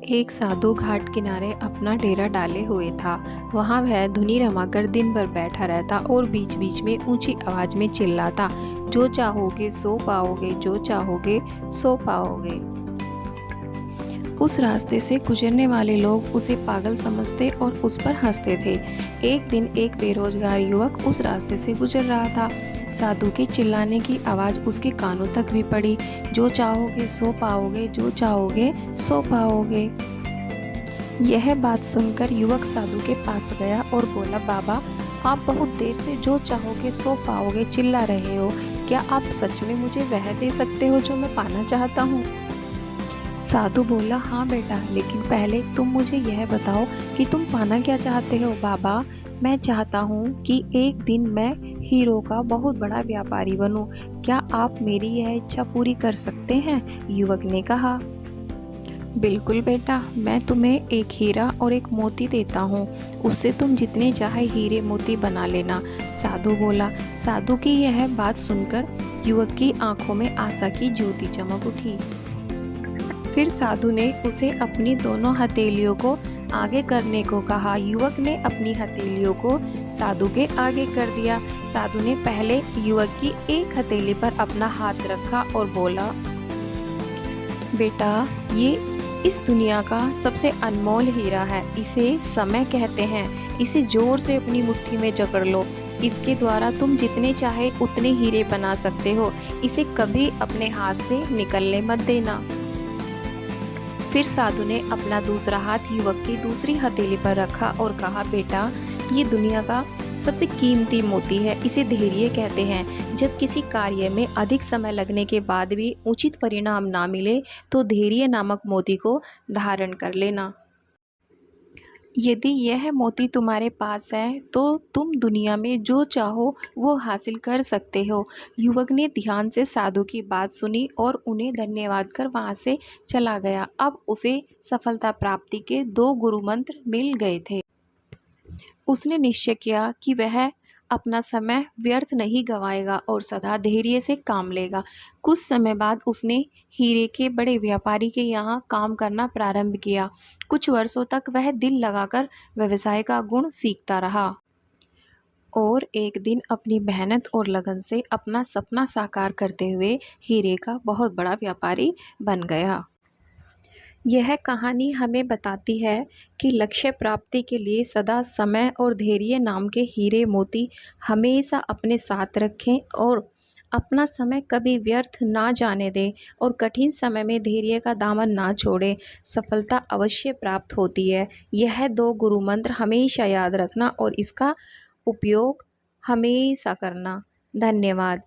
एक साधु घाट किनारे अपना डेरा डाले हुए था। वहाँ वह धुनी रमाकर दिन भर बैठा रहता और बीच बीच में ऊंची आवाज में चिल्लाता, जो चाहोगे सो पाओगे, जो चाहोगे सो पाओगे। उस रास्ते से गुजरने वाले लोग उसे पागल समझते और उस पर हंसते थे। एक दिन एक बेरोजगार युवक उस रास्ते से गुजर रहा था। साधु के चिल्लाने की आवाज़ उसके कानों तक भी पड़ी, जो चाहोगे सो पाओगे, जो चाहोगे सो पाओगे। यह बात सुनकर युवक साधु के पास गया और बोला, बाबा, आप बहुत देर से जो चाहोगे सो पाओगे चिल्ला रहे हो। क्या आप सच में मुझे वह दे सकते हो जो मैं पाना चाहता हूँ? साधु बोला, हाँ बेटा, लेकिन पहले तुम मुझे यह बताओ कि तुम पाना क्या चाहते हो। बाबा, मैं चाहता हूँ कि एक दिन मैं हीरो का बहुत बड़ा व्यापारी बनूं। क्या आप मेरी यह इच्छा पूरी कर सकते हैं? युवक ने कहा, बिल्कुल बेटा, मैं तुम्हें एक हीरा और एक मोती देता हूँ। उससे तुम जितने चाहे हीरे मोती बना लेना। साधु बोला। साधु की यह बात सुनकर युवक की आंखों में आशा की ज्योति चमक उठी। फिर साधु ने उसे अपनी दोनों हथेलियों को आगे करने को कहा। युवक ने अपनी हथेलियों को साधु के आगे कर दिया। साधु ने पहले युवक की एक हथेली पर अपना हाथ रखा और बोला, बेटा, ये इस दुनिया का सबसे अनमोल हीरा है। इसे समय कहते हैं। इसे जोर से अपनी मुट्ठी में जकड़ लो। इसके द्वारा तुम जितने चाहे उतने हीरे बना सकते हो। इसे कभी अपने हाथ से निकलने मत देना। फिर साधु ने अपना दूसरा हाथ युवक की दूसरी हथेली पर रखा और कहा, बेटा, ये दुनिया का सबसे कीमती मोती है। इसे धैर्य कहते हैं। जब किसी कार्य में अधिक समय लगने के बाद भी उचित परिणाम ना मिले तो धैर्य नामक मोती को धारण कर लेना। यदि यह मोती तुम्हारे पास है तो तुम दुनिया में जो चाहो वो हासिल कर सकते हो। युवक ने ध्यान से साधु की बात सुनी और उन्हें धन्यवाद कर वहां से चला गया। अब उसे सफलता प्राप्ति के 2 गुरु मंत्र मिल गए थे। उसने निश्चय किया कि वह अपना समय व्यर्थ नहीं गंवाएगा और सदा धैर्य से काम लेगा। कुछ समय बाद उसने हीरे के बड़े व्यापारी के यहाँ काम करना प्रारंभ किया। कुछ वर्षों तक वह दिल लगाकर व्यवसाय का गुण सीखता रहा और एक दिन अपनी मेहनत और लगन से अपना सपना साकार करते हुए हीरे का बहुत बड़ा व्यापारी बन गया। यह कहानी हमें बताती है कि लक्ष्य प्राप्ति के लिए सदा समय और धैर्य नाम के हीरे मोती हमेशा अपने साथ रखें और अपना समय कभी व्यर्थ ना जाने दें और कठिन समय में धैर्य का दामन ना छोड़ें। सफलता अवश्य प्राप्त होती है। यह 2 गुरु मंत्र हमेशा याद रखना और इसका उपयोग हमेशा करना। धन्यवाद।